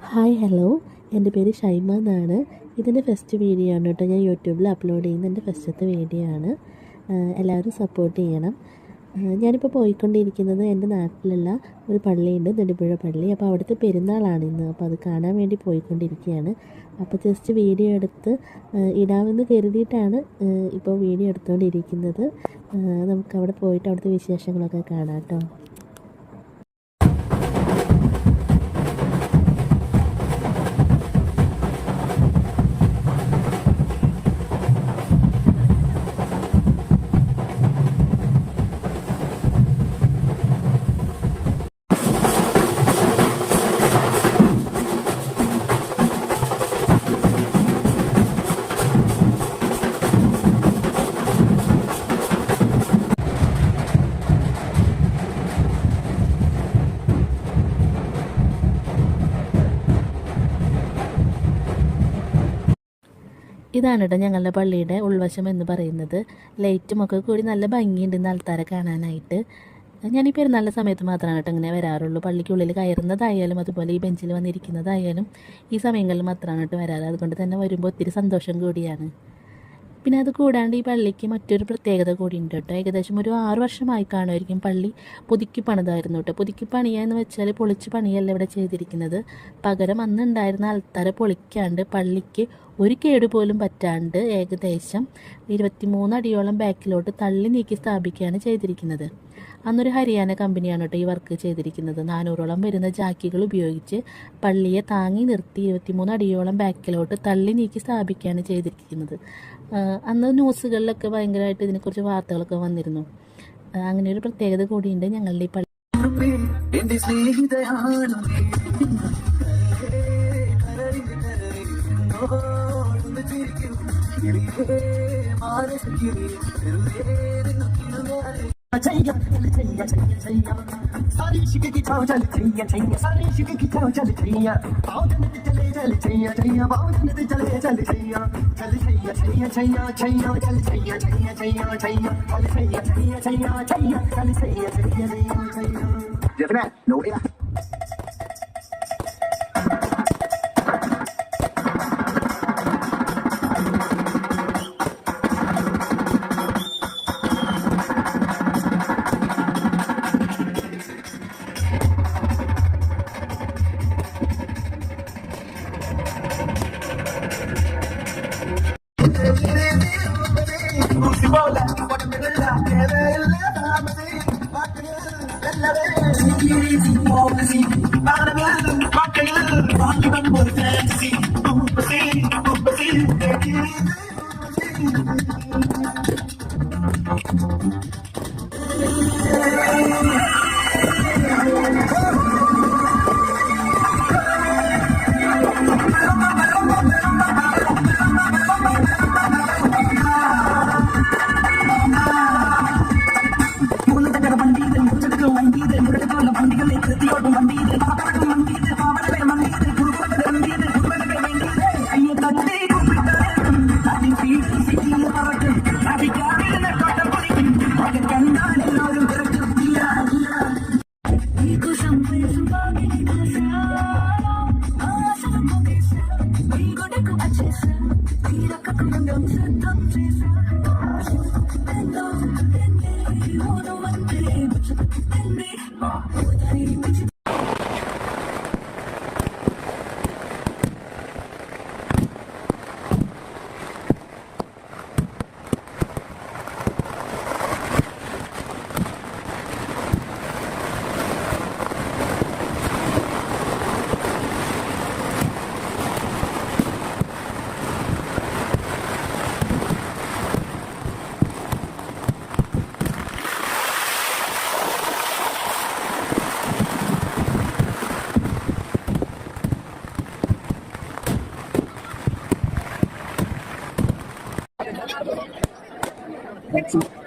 Hi hello, എൻ്റെ പേര് ഷൈമ എന്നാണ്. ഇതിൻ്റെ ഫസ്റ്റ് വീഡിയോ ആണ് കേട്ടോ. ഞാൻ യൂട്യൂബിൽ അപ്ലോഡ് ചെയ്യുന്ന എൻ്റെ ഫസ്റ്റത്തെ വീഡിയോ ആണ്. എല്ലാവരും സപ്പോർട്ട് ചെയ്യണം. ഞാനിപ്പോൾ പോയിക്കൊണ്ടിരിക്കുന്നത് എൻ്റെ നാട്ടിലുള്ള ഒരു പള്ളിയുണ്ട്, നെടുമ്പുഴ പള്ളി. അപ്പോൾ അവിടുത്തെ പെരുന്നാളാണ് ഇന്ന്. അപ്പോൾ അത് കാണാൻ വേണ്ടി പോയിക്കൊണ്ടിരിക്കുകയാണ്. അപ്പോൾ ജസ്റ്റ് വീഡിയോ എടുത്ത് ഇടാമെന്ന് കരുതിയിട്ടാണ് ഇപ്പോൾ വീഡിയോ എടുത്തുകൊണ്ടിരിക്കുന്നത്. നമുക്കവിടെ പോയിട്ട് അവിടുത്തെ വിശേഷങ്ങളൊക്കെ കാണാം കേട്ടോ. ഇതാണ് കേട്ടോ ഞങ്ങളുടെ പള്ളിയുടെ ഉൾവശം എന്ന് പറയുന്നത്. ലൈറ്റും ഒക്കെ കൂടി നല്ല ഭംഗിയുണ്ട് ഇന്ന് ആൾക്കാരെ കാണാനായിട്ട്. ഞാനീ പെരുന്നാളിൻ്റെ സമയത്ത് മാത്രമാണ് കേട്ടോ ഇങ്ങനെ വരാറുള്ളൂ. പള്ളിക്കുള്ളിൽ കയറുന്നതായാലും അതുപോലെ ഈ ബെഞ്ചിൽ വന്നിരിക്കുന്നതായാലും ഈ സമയങ്ങളിൽ മാത്രമാണ് കേട്ടോ വരാറ്. അതുകൊണ്ട് തന്നെ വരുമ്പോൾ ഒത്തിരി സന്തോഷം കൂടിയാണ്. പിന്നെ അത് കൂടാണ്ട് ഈ പള്ളിക്ക് മറ്റൊരു പ്രത്യേകത കൂടി ഉണ്ട് കേട്ടോ. ഏകദേശം ഒരു 6 വർഷമായി കാണുമായിരിക്കും പള്ളി പുതുക്കി പണിതായിരുന്നു കേട്ടോ. പുതുക്കി പണിയുക എന്ന് വെച്ചാൽ പൊളിച്ച് പണിയല്ല ഇവിടെ ചെയ്തിരിക്കുന്നത്. പകരം അന്ന് ഉണ്ടായിരുന്ന ആൾക്കാരെ പൊളിക്കാണ്ട് പള്ളിക്ക് ഒരു കേടുപോലും പറ്റാണ്ട് ഏകദേശം 23 അടിയോളം ബാക്കിലോട്ട് തള്ളി നീക്കി സ്ഥാപിക്കുകയാണ് ചെയ്തിരിക്കുന്നത്. അന്നൊരു ഹരിയാന കമ്പനിയാണ് കേട്ടോ ഈ വർക്ക് ചെയ്തിരിക്കുന്നത്. 400ഓളം വരുന്ന ജാക്കികൾ ഉപയോഗിച്ച് പള്ളിയെ താങ്ങി നിർത്തി 23 അടിയോളം ബാക്കിലോട്ട് തള്ളി നീക്കി സ്ഥാപിക്കുകയാണ് ചെയ്തിരിക്കുന്നത്. അന്ന് ന്യൂസുകളിലൊക്കെ ഭയങ്കരമായിട്ട് ഇതിനെക്കുറിച്ച് വാർത്തകളൊക്കെ വന്നിരുന്നു. അങ്ങനെ ഒരു പ്രത്യേകത കൂടിയുണ്ട് ഞങ്ങളുടെ ഈ പള്ളി. सारी शिके की छाव चल छैया छैया सारी शिके की छाव चल छैया बाव जन्नत चले चल छैया छैया बाव जन्नत चले चल छैया छैया छैया छैया चल छैया छैया छैया छैया चल छैया छैया छैया छैया चल छैया छैया छैया जफना नो या Thank you.